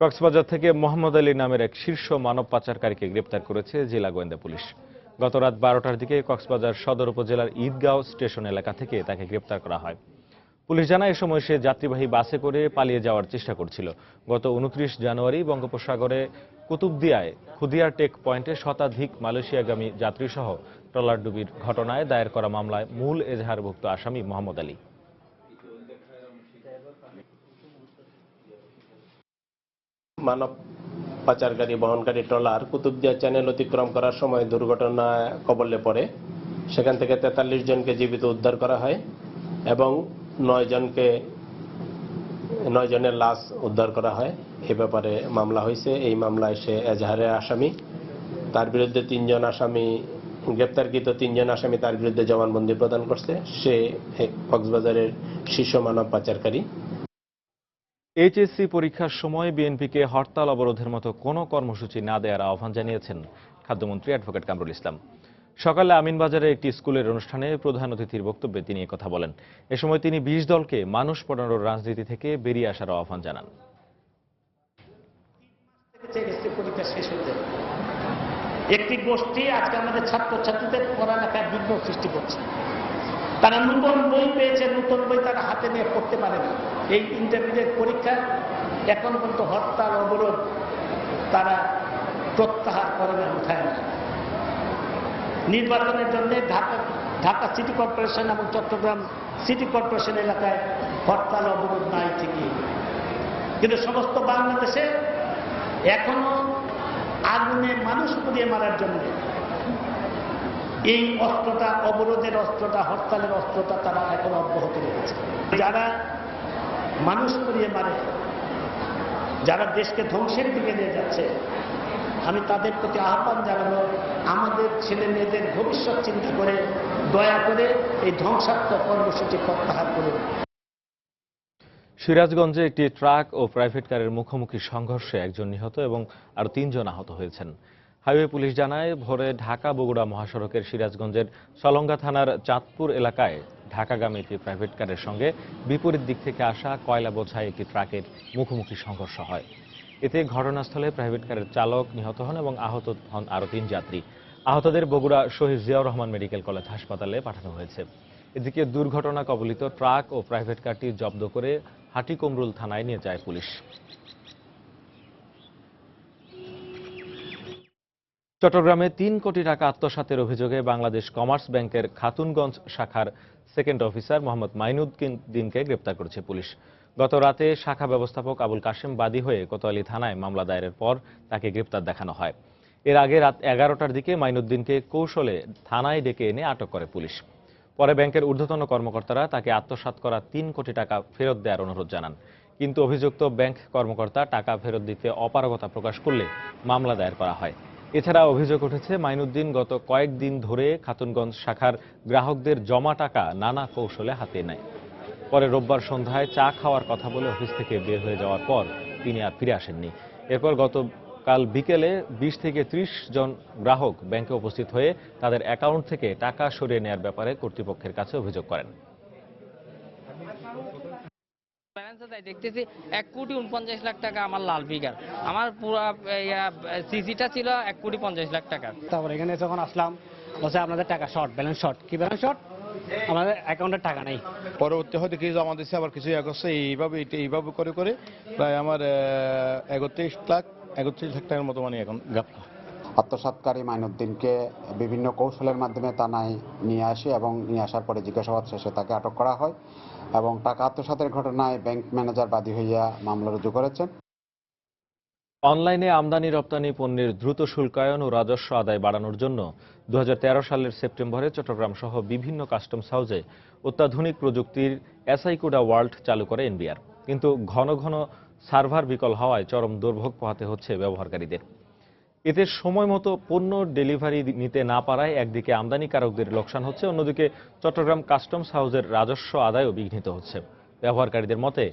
কক্সবাজার থেকে মোহাম্মদ আলী নামের এক শীর্ষ মানব পাচারকারীকে গ্রেপ্তার করেছে জেলা গোয়েন্দা পুলিশ। গত রাত 12টার দিকে কক্সবাজার সদর উপজেলার ঈদগাঁও স্টেশন এলাকা থেকে তাকে গ্রেপ্তার করা হয়। পুলিশ জানায় এ সময় সে যাত্রীবাহী বাসে করে পালিয়ে যাওয়ার চেষ্টা করছিল। গত 29 জানুয়ারি বঙ্গোপসাগরে কুতুবদিয়ায় খুদিয়ার টেক পয়েন্টে শতাধিক মালয়েশিয়াগামী যাত্রীসহ ট্রলার ডুবির ঘটনায় দায়ের করা মামলায় মূল এজাহারভুক্ত আসামি মোহাম্মদ আলী। মানব পাচারকারী বহনকারী ট্রলার কুতুবদিয়া চ্যানেল অতিক্রম করার সময় দুর্ঘটনায় কবলে পড়ে। সেখান থেকে 43 জনকে জীবিত উদ্ধার করা হয় এবং 9 জনের লাশ উদ্ধার করা হয়। এ ব্যাপারে মামলা হয়েছে। এই মামলায় সে এজাহারের আসামি। তার বিরুদ্ধে 3 জন আসামি, গ্রেপ্তারকৃত 3 জন আসামি তার বিরুদ্ধে জবানবন্দি প্রদান করছে। সে কক্সবাজারের শীর্ষ মানব পাচারকারী। এইচএসসি পরীক্ষার সময় বিএনপিকে হরতাল অবরোধের মতো কোনো কর্মসূচি না দেওয়ার আহ্বান জানিয়েছেন খাদ্যমন্ত্রী অ্যাডভোকেট কামরুল ইসলাম। সকালে আমিনবাজারে একটি স্কুলের অনুষ্ঠানে প্রধান অতিথির বক্তব্যে তিনি কথা বলেন। এ সময় তিনি 20 দলকে মানুষ পড়ানোর রাজনীতি থেকে বেরিয়ে আসার আহ্বান জানান। একটি গোষ্ঠী আজকে আমাদের ছাত্রছাত্রীদের পড়ালেখায় বিঘ্ন সৃষ্টি করছে। তারা নতুন বই পেয়েছে, নতুন বই তারা হাতে নিয়ে পড়তে পারে না। এই ইন্টারমিডিয়েট পরীক্ষা এখন পর্যন্ত হরতাল অবরোধ তারা প্রত্যাহার করে না, উঠায় না। নির্বাচনের জন্য ঢাকা সিটি কর্পোরেশন এবং চট্টগ্রাম সিটি কর্পোরেশন এলাকায় হরতাল অবরোধ নাই ঠিকই, কিন্তু সমস্ত বাংলাদেশে এখনো আগুনে মানুষ পুড়িয়ে মারার জন্য এই অস্ত্রটা, অবরোধের অস্ত্রটা, হরতালের অস্ত্রটা তারা এখন অব্যাহত রেখেছে। যারা মানুষ পুড়িয়ে মারে, যারা দেশকে ধ্বংসের দিকে নিয়ে যাচ্ছে, আমি তাদের প্রতি আহ্বান জানাবো, আমাদের ছেলে মেয়েদের ভবিষ্যৎ চিন্তা করে দয়া করে এই ধ্বংসাত্মক কর্মসূচি প্রত্যাহার করুন। সিরাজগঞ্জে একটি ট্রাক ও প্রাইভেট কারের মুখোমুখি সংঘর্ষে একজন নিহত এবং আরো 3 জন আহত হয়েছেন। হাইওয়ে পুলিশ জানায়, ভোরে ঢাকা বগুড়া মহাসড়কের সিরাজগঞ্জের সলঙ্গা থানার চাঁদপুর এলাকায় ঢাকাগামী একটি প্রাইভেট কারের সঙ্গে বিপরীত দিক থেকে আসা কয়লা বোঝাই একটি ট্রাকের মুখোমুখি সংঘর্ষ হয়। এতে ঘটনাস্থলে প্রাইভেট কারের চালক নিহত হন এবং আহত হন আরো 3 যাত্রী। আহতদের বগুড়া শহীদ জিয়াউর রহমান মেডিকেল কলেজ হাসপাতালে পাঠানো হয়েছে। এদিকে দুর্ঘটনা কবলিত ট্রাক ও প্রাইভেট কারটি জব্দ করে হাটিকুমরুল থানায় নিয়ে যায় পুলিশ। চট্টগ্রামে ৩ কোটি টাকা আত্মসাতের অভিযোগে বাংলাদেশ কমার্স ব্যাংকের খাতুনগঞ্জ শাখার সেকেন্ড অফিসার মোহাম্মদ মাইনুদ্দিনকে গ্রেপ্তার করেছে পুলিশ। গত রাতে শাখা ব্যবস্থাপক আবুল কাশেম বাদী হয়ে কোতোয়ালি থানায় মামলা দায়েরের পর তাকে গ্রেপ্তার দেখানো হয়। এর আগে রাত 11টার দিকে মাইনুদ্দিনকে কৌশলে থানায় ডেকে এনে আটক করে পুলিশ। পরে ব্যাংকের ঊর্ধ্বতন কর্মকর্তারা তাকে আত্মসাৎ করা ৩ কোটি টাকা ফেরত দেওয়ার অনুরোধ জানান, কিন্তু অভিযুক্ত ব্যাংক কর্মকর্তা টাকা ফেরত দিতে অপারগতা প্রকাশ করলে মামলা দায়ের করা হয়। এছাড়া অভিযোগ উঠেছে মাইনুদ্দিন গত কয়েকদিন ধরে খাতুনগঞ্জ শাখার গ্রাহকদের জমা টাকা নানা কৌশলে হাতিয়ে নেয়। পরে রোববার সন্ধ্যায় চা খাওয়ার কথা বলে অফিস থেকে বের হয়ে যাওয়ার পর তিনি আর ফিরে আসেননি। এরপর গতকাল বিকেলে 20 থেকে 30 জন গ্রাহক ব্যাংকে উপস্থিত হয়ে তাদের অ্যাকাউন্ট থেকে টাকা সরিয়ে নেওয়ার ব্যাপারে কর্তৃপক্ষের কাছে অভিযোগ করেন। দেখতেছি 1,49,00,000 টাকা আমার লাল ফিগার, আমার পুরো সিসিটা ছিল 1,50,00,000 টাকা। তারপর এখানে যখন আসলাম বলছে আপনাদের টাকা শর্ট, ব্যালেন্স শর্ট। কি ব্যালেন্স শর্ট? আমাদের অ্যাকাউন্টে টাকা নেই। পরবর্তী হয়তো কিছু জমা দিচ্ছে, আবার কিছু করছে, এইভাবে করে প্রায় আমার 31 লাখ টাকার মতো মানে এখন গাফলা। আত্মসাৎকারী মাইনুদ্দিনকে বিভিন্ন কৌশলের মাধ্যমে থানায় নিয়ে আসে এবং নিয়ে আসার পরে জিজ্ঞাসাবাদ শেষে তাকে আটক করা হয় এবং টাকা আত্মসাতের ঘটনায় ব্যাংক ম্যানেজার বাদী হইয়া মামলা রুজু করেছেন। অনলাইনে আমদানি রপ্তানি পণ্যের দ্রুত শুল্কায়ন ও রাজস্ব আদায় বাড়ানোর জন্য 2013 সালের সেপ্টেম্বরে চট্টগ্রাম সহ বিভিন্ন কাস্টমস হাউসে অত্যাধুনিক প্রযুক্তির এসআইকুডা ওয়ার্ল্ড চালু করে এনবিআর। কিন্তু ঘন ঘন সার্ভার বিকল হওয়ায় চরম দুর্ভোগ পোহাতে হচ্ছে ব্যবহারকারীদের। এতে সময় মতো পণ্য ডেলিভারি নিতে না পারায় একদিকে আমদানিকারকদের লোকসান হচ্ছে, অন্যদিকে চট্টগ্রাম কাস্টমস হাউসের রাজস্ব আদায়ও বিঘ্নিত হচ্ছে। ব্যবহারকারীদের মতে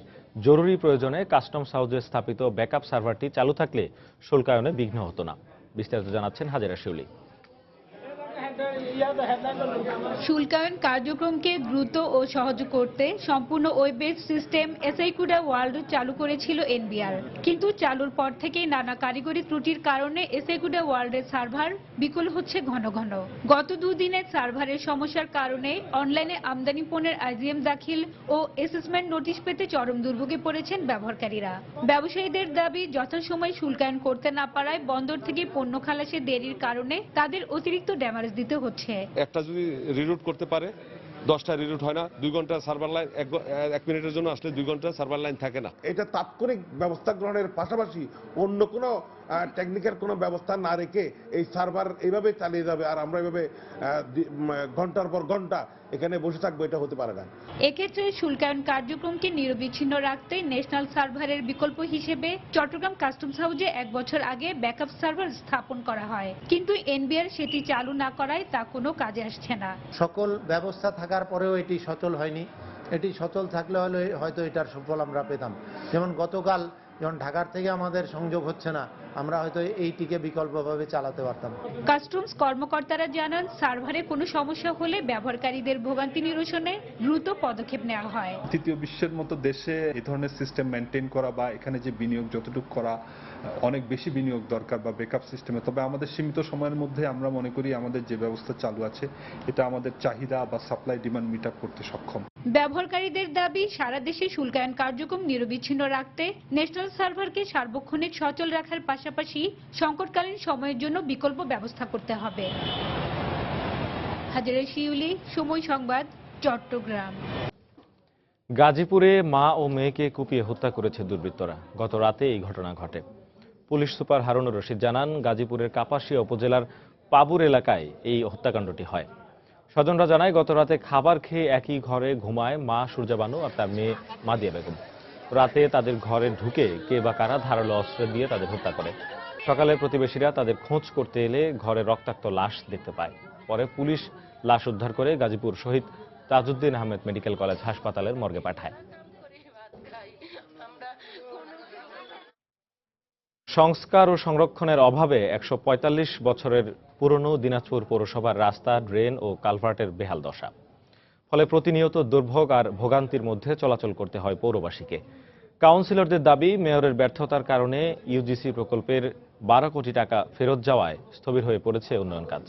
জরুরি প্রয়োজনে কাস্টমস হাউসে স্থাপিত ব্যাকআপ সার্ভারটি চালু থাকলে শুল্কায়নে বিঘ্ন হতো না। বিস্তারিত জানাচ্ছেন হাজেরা শিউলি। শুল্কায়ন কার্যক্রমকে দ্রুত ও সহজ করতে সম্পূর্ণ ওয়েব বেস সিস্টেম এসআইকুডা ওয়ার্ল্ড চালু করেছিল এনবিআর, কিন্তু চালুর পর থেকেই নানা কারিগরি ত্রুটির কারণে এসআইকুডা ওয়ার্ল্ডের সার্ভার বিকল হচ্ছে ঘন ঘন। গত দুদিনের সার্ভারের সমস্যার কারণে অনলাইনে আমদানি পণ্যের আইজিএম দাখিল ও অ্যাসেসমেন্ট নোটিশ পেতে চরম দুর্ভোগে পড়েছেন ব্যবহারকারীরা। ব্যবসায়ীদের দাবি, যথাসময়ে শুল্কায়ন করতে না পারায় বন্দর থেকে পণ্য খালাসে দেরির কারণে তাদের অতিরিক্ত ড্যামেজ দিতে হচ্ছে। একটা যদি রিরুট করতে পারে 10টা রিরুট হয় না, 2 ঘন্টা সার্ভার লাইন, 1 মিনিটের জন্য আসলে 2 ঘন্টা সার্ভার লাইন থাকে না। এটা তাৎক্ষণিক ব্যবস্থা গ্রহণের পাশাপাশি অন্য কোনো টেকনিক্যাল কোনো ব্যবস্থা না রেখে এই সার্ভার এইভাবে চালিয়ে যাবে আর আমরা এইভাবে ঘন্টার পর ঘন্টা এখানে বসে থাকবো, এটা হতে পারে না। এক্ষেত্রে শুল্কায়ন কার্যক্রমকে নিরবিচ্ছিন্ন রাখতে ন্যাশনাল সার্ভারের বিকল্প হিসেবে চট্টগ্রাম কাস্টমস হাউসে 1 বছর আগে ব্যাকআপ সার্ভার স্থাপন করা হয়, কিন্তু এনবিআর সেটি চালু না করায় তা কোনো কাজে আসছে না। সকল ব্যবস্থা থাকার পরেও এটি সচল হয়নি। এটি সচল থাকলে হয়তো এটার সুফল আমরা পেতাম। যেমন গতকাল যখন ঢাকার থেকে আমাদের সংযোগ হচ্ছে না, আমরা হয়তো এইটিকে বিকল্পভাবে চালাতে পারতাম। কাস্টমস কর্মকর্তারা জানান, সার্ভারে কোনো সমস্যা হলে ব্যবহারকারীদের ভোগান্তি নিরসনে দ্রুত পদক্ষেপ নেওয়া হয়। তৃতীয় বিশ্বের মতো দেশে এই ধরনের সিস্টেম মেনটেন করা বা এখানে যে বিনিয়োগ যতটুকু করা অনেক বেশি বিনিয়োগ দরকার বা ব্যাকআপ সিস্টেমে। তবে আমাদের সীমিত সময়ের মধ্যে আমরা মনে করি আমাদের যে ব্যবস্থা চালু আছে এটা আমাদের চাহিদা বা সাপ্লাই ডিমান্ড মিট আপ করতে সক্ষম। ব্যবহারকারীদের দাবি, সারা দেশে শুল্কায়ন কার্যক্রম নিরবিচ্ছিন্ন রাখতে ন্যাশনাল সার্ভারকে সার্বক্ষণিক সচল রাখার পাশাপাশি সংকটকালীন সময়ের জন্য বিকল্প ব্যবস্থা করতে হবে। হাজেরা শিউলি, সময় সংবাদ, চট্টগ্রাম। গাজীপুরে মা ও মেয়েকে কুপিয়ে হত্যা করেছে দুর্বৃত্তরা। গত রাতে এই ঘটনা ঘটে। পুলিশ সুপার হারুনুর রশিদ জানান, গাজীপুরের কাপাসিয়া উপজেলার পাবুর এলাকায় এই হত্যাকাণ্ডটি হয়। স্বজনরা জানায়, গত রাতে খাবার খেয়ে একই ঘরে ঘুমায় মা সূর্যাবানু আর তার মেয়ে মাদিয়া বেগম। রাতে তাদের ঘরে ঢুকে কে বা কারা ধারালো অস্ত্র দিয়ে তাদের হত্যা করে। সকালে প্রতিবেশীরা তাদের খোঁজ করতে এলে ঘরে রক্তাক্ত লাশ দেখতে পায়। পরে পুলিশ লাশ উদ্ধার করে গাজীপুর শহীদ তাজউদ্দিন আহমেদ মেডিকেল কলেজ হাসপাতালের মর্গে পাঠায়। সংস্কার ও সংরক্ষণের অভাবে 145 বছরের পুরনো দিনাজপুর পৌরসভার রাস্তা, ড্রেন ও কালভার্টের বেহাল দশা। ফলে প্রতিনিয়ত দুর্ভোগ আর ভোগান্তির মধ্যে চলাচল করতে হয় পৌরবাসীকে। কাউন্সিলরদের দাবি, মেয়রের ব্যর্থতার কারণে ইউজিসি প্রকল্পের 12 কোটি টাকা ফেরত যাওয়ায় স্থবির হয়ে পড়েছে উন্নয়ন কাজ।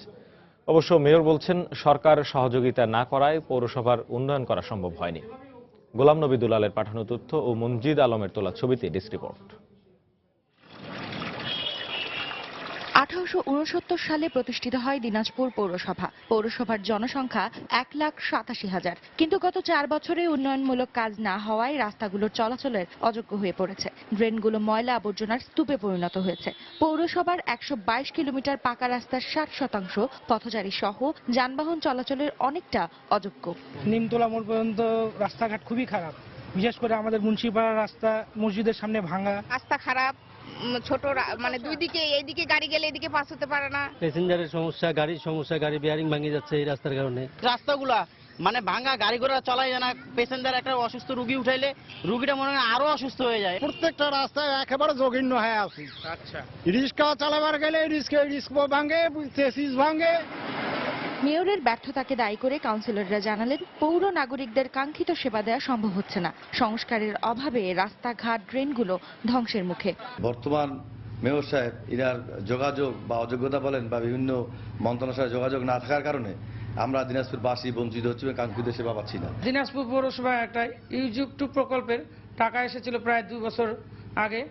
অবশ্য মেয়র বলছেন সরকার সহযোগিতা না করায় পৌরসভার উন্নয়ন করা সম্ভব হয়নি। গোলাম নবী দুলালের পাঠানো তথ্য ও মনজিদ আলমের তোলা ছবিতে ডেস্ক রিপোর্ট। 1869 সালে প্রতিষ্ঠিত হয় দিনাজপুর পৌরসভা। পৌরসভার জনসংখ্যা 1,87,000। কিন্তু গত 4 বছরে উন্নয়নমূলক কাজ না হওয়ায় রাস্তাগুলোর চলাচলের অযোগ্য হয়ে পড়েছে। ড্রেনগুলো ময়লা আবর্জনার স্তূপে পরিণত হয়েছে। পৌরসভার 122 কিলোমিটার পাকা রাস্তার 60% পথচারী সহ যানবাহন চলাচলের অনেকটা অযোগ্য। নিমতলা মোড় পর্যন্ত রাস্তাঘাট খুবই খারাপ, বিশেষ করে আমাদের মুন্সিপাড়ার রাস্তা মসজিদের সামনে ভাঙা। রাস্তা খারাপ, ছোট মানে দুই দিকে, এইদিকে গাড়ি গেলে এদিকে পাস হতে পারে না। প্যাসেঞ্জারের সমস্যা, গাড়ির সমস্যা, গাড়ি বিয়ারিং ভেঙে যাচ্ছে এই রাস্তার কারণে। রাস্তাগুলা মানে ভাঙা, গাড়ি ঘোড়া চলাই যায় না। প্যাসেঞ্জার একটা অসুস্থ রুগী উঠাইলে রুগীটা মনে হয় আরো অসুস্থ হয়ে যায়। প্রত্যেকটা রাস্তায় একেবারে জঘন্য হয়ে আছে। আচ্ছা, রিক্সা চালাবার গেলে রিক্সা ভাঙে, চেসিস ভাঙে। মেয়রের ব্যর্থতাকে দায়ী করে কাউন্সিলররা জানালেন পৌর নাগরিকদের কাঙ্ক্ষিত সেবা দেওয়া সম্ভব হচ্ছে না। সংস্কারের অভাবে রাস্তাঘাট, ড্রেনগুলো ধ্বংসের মুখে। বর্তমান মেয়র সাহেব ইনার যোগাযোগ বা অযোগ্যতা বলেন বা বিভিন্ন মন্ত্রণালয়ের সাথে যোগাযোগ না থাকার কারণে আমরা দিনাজপুরবাসী বঞ্চিত হচ্ছি এবং কাঙ্ক্ষিত সেবা পাচ্ছি না। দিনাজপুর পৌরসভায় একটা ইউযুগ 2 প্রকল্পের টাকা এসেছিল প্রায় 2 বছর আগে।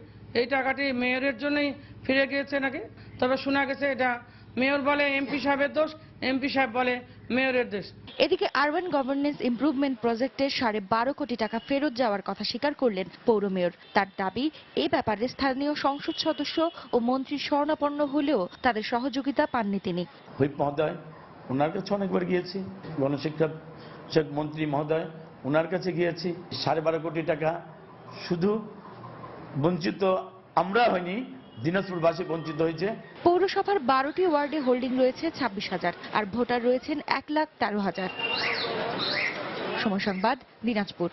এই টাকাটি মেয়রের জন্যই ফিরে গিয়েছে নাকি, তবে শোনা গেছে এটা মেয়র বলে এমপি সাহেবের দোষ, এমপি সাহেব বলে মেয়রের দোষ। এদিকে আরবান গভর্নেন্স ইমপ্রুভমেন্ট প্রজেক্টের 12.5 কোটি টাকা ফেরত যাওয়ার কথা স্বীকার করলেন পৌর মেয়র। তার দাবি, এই ব্যাপারে স্থানীয় সংসদ সদস্য ও মন্ত্রী শরণাপন্ন হলেও তাদের সহযোগিতা পাননি তিনি। হুইপ মহোদয় ওনার কাছে অনেকবার গিয়েছি, গণশিক্ষা মন্ত্রী মহোদয় ওনার কাছে গিয়েছি। 12.5 কোটি টাকা শুধু বঞ্চিত আমরা হয়নি, দিনাজপুরবাসী বঞ্চিত হয়েছে। পৌরসভার 12টি ওয়ার্ডে হোল্ডিং রয়েছে 26,000 আর ভোটার রয়েছেন 1,13,000। সময় সংবাদ, দিনাজপুর।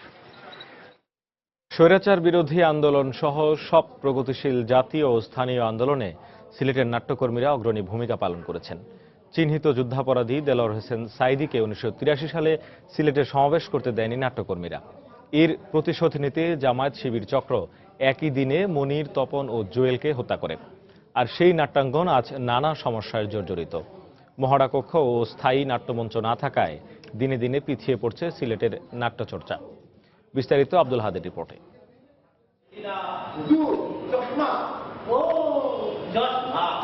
স্বৈরাচার বিরোধী আন্দোলন সহ সব প্রগতিশীল জাতীয় ও স্থানীয় আন্দোলনে সিলেটের নাট্যকর্মীরা অগ্রণী ভূমিকা পালন করেছেন। চিহ্নিত যুদ্ধাপরাধী দেলোয়ার হোসেন সাঈদীকে 1983 সালে সিলেটে সমাবেশ করতে দেয়নি নাট্যকর্মীরা। এর প্রতিশোধ নিতে জামায়াত শিবির চক্র একই দিনে মনির, তপন ও জুয়েলকে হত্যা করে। আর সেই নাট্যাঙ্গন আজ নানা সমস্যায় জর্জরিত। মহড়া কক্ষ ও স্থায়ী নাট্যমঞ্চ না থাকায় দিনে দিনে পিছিয়ে পড়ছে সিলেটের নাট্যচর্চা। বিস্তারিত আব্দুল হাদের রিপোর্টে।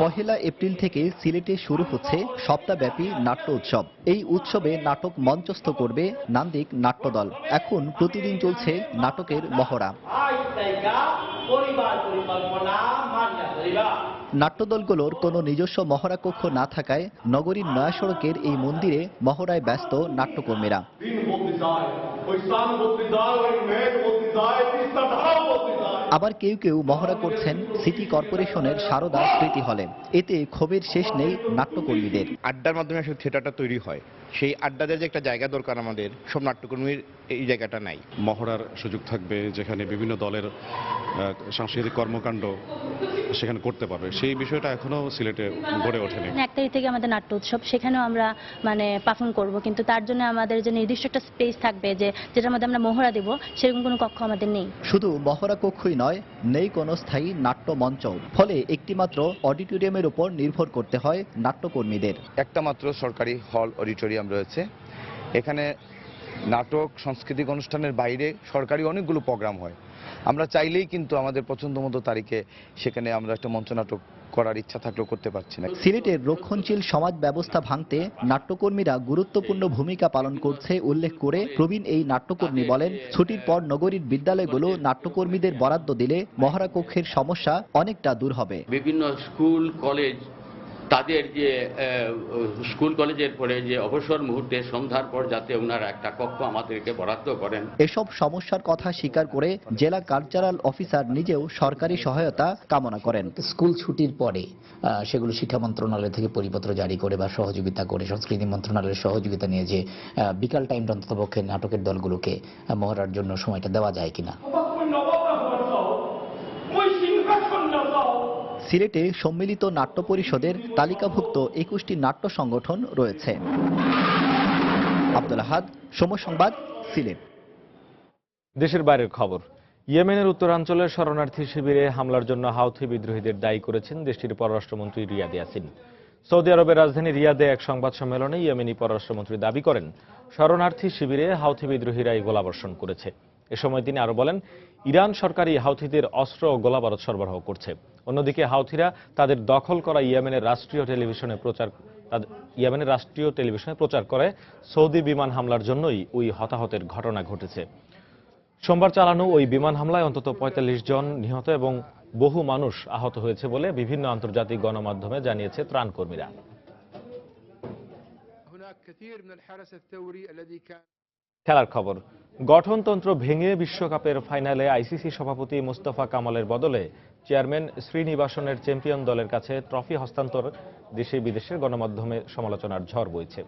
পহেলা এপ্রিল থেকে সিলেটে শুরু হচ্ছে সপ্তাহব্যাপী নাট্য উৎসব। এই উৎসবে নাটক মঞ্চস্থ করবে নান্দিক নাট্যদল। এখন প্রতিদিন চলছে নাটকের মহড়া। নাট্যদলগুলোর কোনো নিজস্ব মহড়া কক্ষ না থাকায় নগরীর নয়া সড়কের এই মন্দিরে মহড়ায় ব্যস্ত নাট্যকর্মীরা। আবার কেউ কেউ মহড়া করছেন সিটি কর্পোরেশনের সারদা স্মৃতি হলে। এতে ক্ষোভের শেষ নেই নাট্যকর্মীদের। আড্ডার মাধ্যমে আসলে থিয়েটারটা তৈরি হয়, সেই আড্ডাদের যে একটা জায়গা দরকার আমাদের, সব নাট্যকর্মীর এই জায়গাটা নাই। মহড়ার সুযোগ থাকবে যেখানে বিভিন্ন দলের সাংস্কৃতিক কর্মকাণ্ড সেখানে করতে পারবে, সেই বিষয়টা এখনো সিলেটে গড়ে ওঠেনি। 1 তারিখ থেকে আমাদের নাট্য উৎসব, সেখানেও আমরা পারফর্ম করব, কিন্তু তার জন্য আমাদের যে নির্দিষ্ট একটা স্পেস থাকবে যেটার মধ্যে আমরা মহড়া দেব, সেরকম কোনো কক্ষ আমাদের নেই। শুধু মহড়া কক্ষই নয়, নেই কোনো স্থায়ী নাট্য মঞ্চ। ফলে একটি মাত্র অডিটোরিয়ামের উপর নির্ভর করতে হয় নাট্যকর্মীদের। একটা মাত্র সরকারি হল অডিটোরিয়াম রয়েছে। এখানে নাটক, সাংস্কৃতিক অনুষ্ঠানের বাইরে সরকারি অনেকগুলো প্রোগ্রাম হয়। আমরা চাইলেই কিন্তু আমাদের পছন্দ মতো তারিখে সেখানে আমরা একটা মঞ্চ নাটক করার ইচ্ছা থাকলেও করতে পারছি না। সিলেটের রক্ষণশীল সমাজ ব্যবস্থা ভাঙতে নাট্যকর্মীরা গুরুত্বপূর্ণ ভূমিকা পালন করছে উল্লেখ করে প্রবীণ এই নাট্যকর্মী বলেন, ছুটির পর নগরীর বিদ্যালয়গুলো নাট্যকর্মীদের বরাদ্দ দিলে মহড়া কক্ষের সমস্যা অনেকটা দূর হবে। বিভিন্ন স্কুল কলেজ তাদের যে স্কুল কলেজের পরে যে অবসর মুহূর্তে সন্ধ্যার পর যাতে ওনারা একটা কক্ষ আমাদেরকে বরাদ্দ করেন। এসব সমস্যার কথা স্বীকার করে জেলা কালচারাল অফিসার নিজেও সরকারি সহায়তা কামনা করেন। স্কুল ছুটির পরে সেগুলো শিক্ষা মন্ত্রণালয় থেকে পরিপত্র জারি করে বা সহযোগিতা করে, সংস্কৃতি মন্ত্রণালয়ের সহযোগিতা নিয়ে যে বিকাল টাইমটা অন্ততপক্ষে নাটকের দলগুলোকে মহড়ার জন্য সময়টা দেওয়া যায় কিনা। সিলেটে সম্মিলিত নাট্য পরিষদের তালিকাভুক্ত 21টি নাট্য সংগঠন রয়েছে। আব্দুল আহাদ, সময় সংবাদ, সিলেট। দেশের বাইরের খবর। ইয়েমেনের উত্তরাঞ্চলের শরণার্থী শিবিরে হামলার জন্য হাউথি বিদ্রোহীদের দায়ী করেছেন দেশটির পররাষ্ট্রমন্ত্রী রিয়াদ ইয়াসিন। সৌদি আরবের রাজধানী রিয়াদে এক সংবাদ সম্মেলনে ইয়েমেনি পররাষ্ট্রমন্ত্রী দাবি করেন শরণার্থী শিবিরে হাউথি বিদ্রোহীরাই গোলাবর্ষণ করেছে। এ সময় তিনি আরো বলেন, ইরান সরকারই হাউথিদের অস্ত্র ও গোলাবারুদ সরবরাহ করছে। অন্যদিকে হাউথিরা তাদের দখল করা ইয়েমেনের রাষ্ট্রীয় টেলিভিশনে প্রচার করে সৌদি বিমান হামলার জন্যই ওই হতাহতের ঘটনা ঘটেছে। সোমবার চালানো ওই বিমান হামলায় অন্তত ৪৫ জন নিহত এবং বহু মানুষ আহত হয়েছে বলে বিভিন্ন আন্তর্জাতিক গণমাধ্যমে জানিয়েছে ত্রাণকর্মীরা। খেলার খবর। গঠনতন্ত্র ভেঙে বিশ্বকাপের ফাইনালে আইসিসি সভাপতি মুস্তফা কামালের বদলে চেয়ারম্যান শ্রীনিবাসনের চ্যাম্পিয়ন দলের কাছে ট্রফি হস্তান্তর দেশে বিদেশের গণমাধ্যমে সমালোচনার ঝড় বইছে।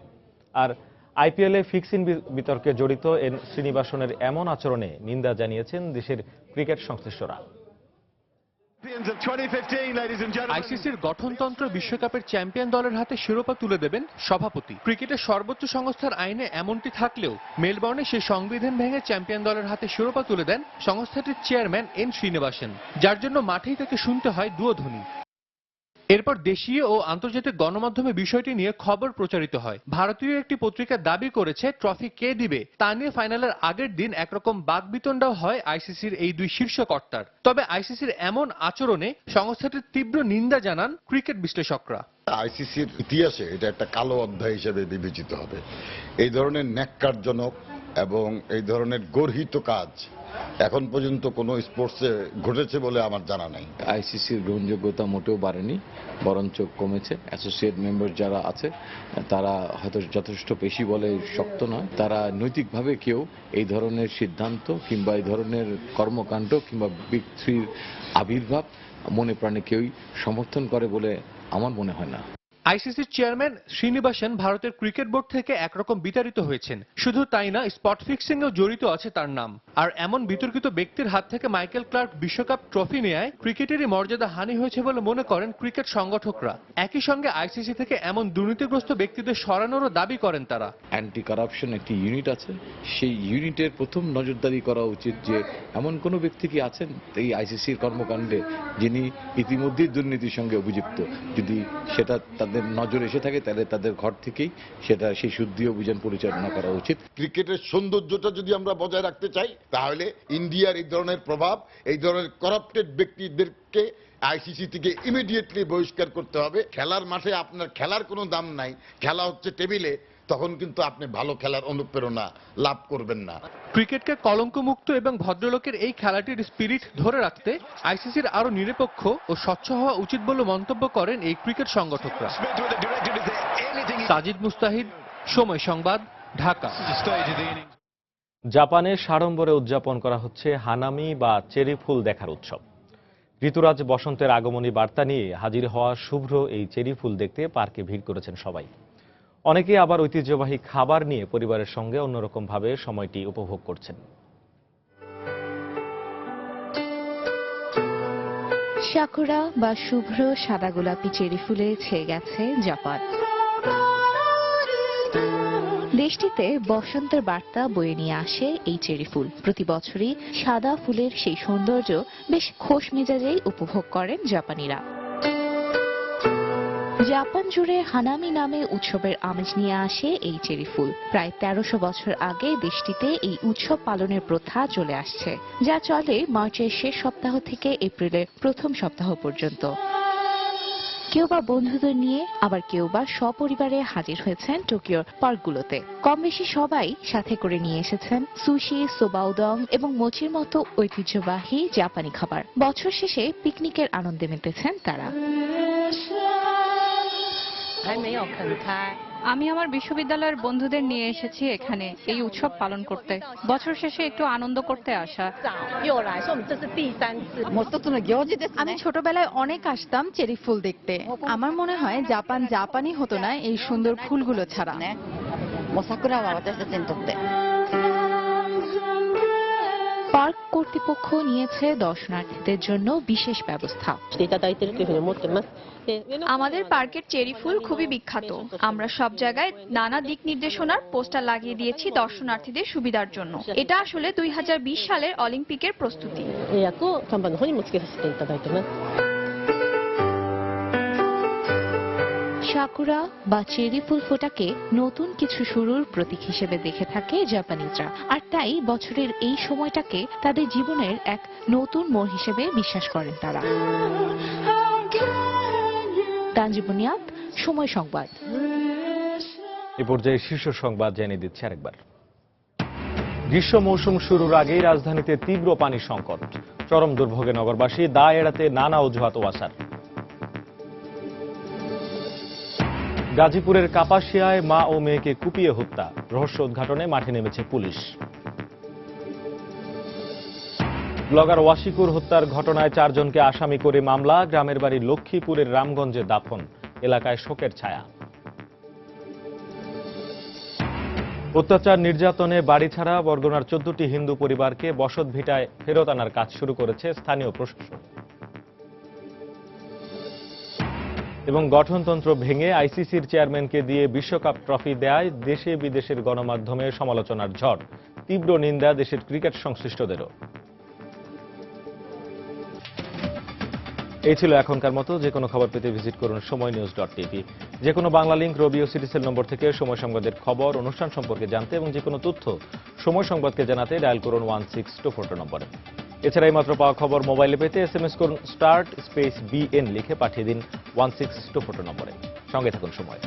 আর আইপিএলে ফিক্সিং বিতর্কে জড়িত এন শ্রীনিবাসনের এমন আচরণে নিন্দা জানিয়েছেন দেশের ক্রিকেট সংশ্লিষ্টরা। আইসিসির গঠনতন্ত্র বিশ্বকাপের চ্যাম্পিয়ন দলের হাতে শিরোপা তুলে দেবেন সভাপতি। ক্রিকেটের সর্বোচ্চ সংস্থার আইনে এমনটি থাকলেও মেলবোর্নে সেই সংবিধান ভেঙে চ্যাম্পিয়ন দলের হাতে শিরোপা তুলে দেন সংস্থাটির চেয়ারম্যান এন শ্রীনিবাসন, যার জন্য মাঠেই তাকে শুনতে হয় দুয়োধ্বনি। এরপর দেশীয় ও আন্তর্জাতিক গণমাধ্যমে বিষয়টি নিয়ে খবর প্রচারিত হয়। ভারতীয় একটি পত্রিকা দাবি করেছে ট্রফি কে দিবে তা নিয়ে ফাইনালের আগের দিন একরকম বাকবিতণ্ডাও হয় আইসিসির এই দুই শীর্ষ কর্তার। তবে আইসিসির এমন আচরণে সংস্থাটির তীব্র নিন্দা জানান ক্রিকেট বিশ্লেষকরা। আইসিসির ইতিহাসে এটা একটা কালো অধ্যায় হিসেবে বিবেচিত হবে। এই ধরনের ন্যাক্কারজনক এবং এই ধরনের গর্হিত কাজ এখন পর্যন্ত কোনো স্পোর্টসে ঘটেছে বলে আমার জানা নাই। আইসিসির গ্রহণযোগ্যতা মোটেও বাড়েনি, বরঞ্চ কমেছে। অ্যাসোসিয়েট মেম্বার যারা আছে তারা হয়তো যথেষ্ট পেশি বলে শক্ত নয়, তারা নৈতিকভাবে কেউ এই ধরনের সিদ্ধান্ত কিংবা এই ধরনের কর্মকাণ্ড কিংবা বিগ থ্রির আবির্ভাব মনে প্রাণে কেউই সমর্থন করে বলে আমার মনে হয় না। আইসিসির চেয়ারম্যান শ্রীনিবাসন ভারতের ক্রিকেট বোর্ড থেকে একরকম বিতাড়িত হয়েছেন। শুধু তাই না, স্পট ফিক্সিংয়েও জড়িত আছে তার নাম। আর এমন বিতর্কিত ব্যক্তির হাত থেকে মাইকেল ক্লার্ক বিশ্বকাপ ট্রফি নেয় ক্রিকেটেরই মর্যাদা হানি হয়েছে বলে মনে করেন ক্রিকেট সংগঠকরা। একই সঙ্গে আইসিসি থেকে এমন দুর্নীতিগ্রস্ত ব্যক্তিদের সরানোরও দাবি করেন তারা। অ্যান্টি কারাপশন একটি ইউনিট আছে, সেই ইউনিটের প্রথম নজরদারি করা উচিত যে এমন কোনো ব্যক্তি কি আছেন এই আইসিসির কর্মকাণ্ডে যিনি ইতিমধ্যেই দুর্নীতির সঙ্গে অভিযুক্ত। যদি সেটা তাদের নজর এসে থাকে তাহলে তাদের ঘর থেকেই সেই শুদ্ধি অভিযান পরিচালনা করা উচিত। ক্রিকেটের সৌন্দর্যটা যদি আমরা বজায় রাখতে চাই তাহলে ইন্ডিয়ার এই ধরনের প্রভাব, এই ধরনের করাপ্টেড ব্যক্তিদেরকে আইসিসি থেকে ইমিডিয়েটলি বহিষ্কার করতে হবে। খেলার মাঠে আপনার খেলার কোনো দাম নাই, খেলা হচ্ছে টেবিলে, তখন কিন্তু আপনি ভালো খেলার অনুপ্রেরণা লাভ করবেন না। ক্রিকেটকে কলঙ্কমুক্ত এবং ভদ্রলোকের এই খেলাটির স্পিরিট ধরে রাখতে আইসিসির আরো নিরপেক্ষ ও স্বচ্ছ হওয়া উচিত বলে মন্তব্য করেন এই ক্রিকেট সংগঠকরা। সাজিদ মুস্তাহিদ, সময় সংবাদ, ঢাকা। জাপানে সাড়ম্বরে উদযাপন করা হচ্ছে হানামি বা চেরি ফুল দেখার উৎসব। ঋতুরাজ বসন্তের আগমনী বার্তা নিয়ে হাজির হওয়া শুভ্র এই চেরি ফুল দেখতে পার্কে ভিড় করেছেন সবাই। অনেকে আবার ঐতিহ্যবাহী খাবার নিয়ে পরিবারের সঙ্গে অন্যরকম ভাবে সময়টি উপভোগ করছেন। সাকুরা বা শুভ্র সাদা গোলাপি চেরি ফুলে ছেয়ে গেছে জাপান। দেশটিতে বসন্তের বার্তা বয়ে নিয়ে আসে এই চেরি ফুল। প্রতি বছরই সাদা ফুলের সেই সৌন্দর্য বেশ খোশ মেজাজেই উপভোগ করেন জাপানিরা। জাপান জুড়ে হানামি নামে উৎসবের আমেজ নিয়ে আসে এই চেরি ফুল। প্রায় ১৩০০ বছর আগে দেশটিতে এই উৎসব পালনের প্রথা চলে আসছে, যা চলে মার্চের শেষ সপ্তাহ থেকে এপ্রিলের প্রথম সপ্তাহ পর্যন্ত। কেউ বা বন্ধুদের নিয়ে, আবার কেউ বা সপরিবারে হাজির হয়েছেন টোকিওর পার্কগুলোতে। কম বেশি সবাই সাথে করে নিয়ে এসেছেন সুশি, সোবা উদং এবং মোচির মতো ঐতিহ্যবাহী জাপানি খাবার। বছর শেষে পিকনিকের আনন্দে মেতেছেন তারা। আমি আমার বিশ্ববিদ্যালয়ের বন্ধুদের নিয়ে এসেছি এখানে এই উৎসব পালন করতে, বছর শেষে একটু আনন্দ করতে আসা। আমি ছোটবেলায় অনেক আসতাম চেরি ফুল দেখতে। আমার মনে হয় জাপান জাপানি হতো না এই সুন্দর ফুলগুলো ছাড়া। পার্ক কর্তৃপক্ষ নিয়েছে দর্শনার্থীদের জন্য বিশেষ ব্যবস্থা। আমাদের পার্কের চেরি ফুল খুবই বিখ্যাত। আমরা সব জায়গায় নানা দিক নির্দেশনার পোস্টার লাগিয়ে দিয়েছি দর্শনার্থীদের সুবিধার জন্য। এটা আসলে 2020 সালের অলিম্পিকের প্রস্তুতি। সাকুরা বা চেরি ফুল ফোটাকে নতুন কিছু শুরুর প্রতীক হিসেবে দেখে থাকে জাপানিজরা, আর তাই বছরের এই সময়টাকে তাদের জীবনের এক নতুন মোড় হিসেবে বিশ্বাস করেন তারা। তানজিম বুনিয়াদ, সময় সংবাদ। এ পর্যায়ে শীর্ষ সংবাদ জানিয়ে দিচ্ছে আরেকবার। গ্রীষ্ম মৌসুম শুরুর আগেই রাজধানীতে তীব্র পানি সংকট, চরম দুর্ভোগে নগরবাসী, দায় এড়াতে নানা অজুহাত ওয়াসার। গাজীপুরের কাপাসিয়ায় মা ও মেয়েকে কুপিয়ে হত্যা, রহস্য উদ্ঘাটনে মাঠে নেমেছে পুলিশ। ব্লগার ওয়াশিকুর হত্যার ঘটনায় 4 জনকে আসামি করে মামলা, গ্রামের বাড়ি লক্ষ্মীপুরের রামগঞ্জে দাফন, এলাকায় শোকের ছায়া। অত্যাচার নির্যাতনে বাড়ি ছাড়া বরগুনার 14টি হিন্দু পরিবারকে বসত ভিটায় ফেরত আনার কাজ শুরু করেছে স্থানীয় প্রশাসন। এবং গঠনতন্ত্র ভেঙে আইসিসির চেয়ারম্যানকে দিয়ে বিশ্বকাপ ট্রফি দেয় দেশে বিদেশের গণমাধ্যমে সমালোচনার ঝড়, তীব্র নিন্দা দেশের ক্রিকেট সংশ্লিষ্টদেরও। এই ছিল এখনকার মতো। যে কোনো খবর পেতে ভিজিট করুন সময়নিউজ.tv। যে কোনো বাংলা লিংক, রবি ও সিরিজের নম্বর থেকে সময় সংবাদের খবর, অনুষ্ঠান সম্পর্কে জানতে এবং যে কোনো তথ্য সময় সংবাদকে জানাতে ডায়াল করুন 16242 নম্বরে। এছাড়া এই মাত্র পাওয়া খবর মোবাইলে পেতে SMS করুন START SPACE BN লিখে পাঠিয়ে দিন 16242 নম্বরে। সঙ্গে থাকুন সময়।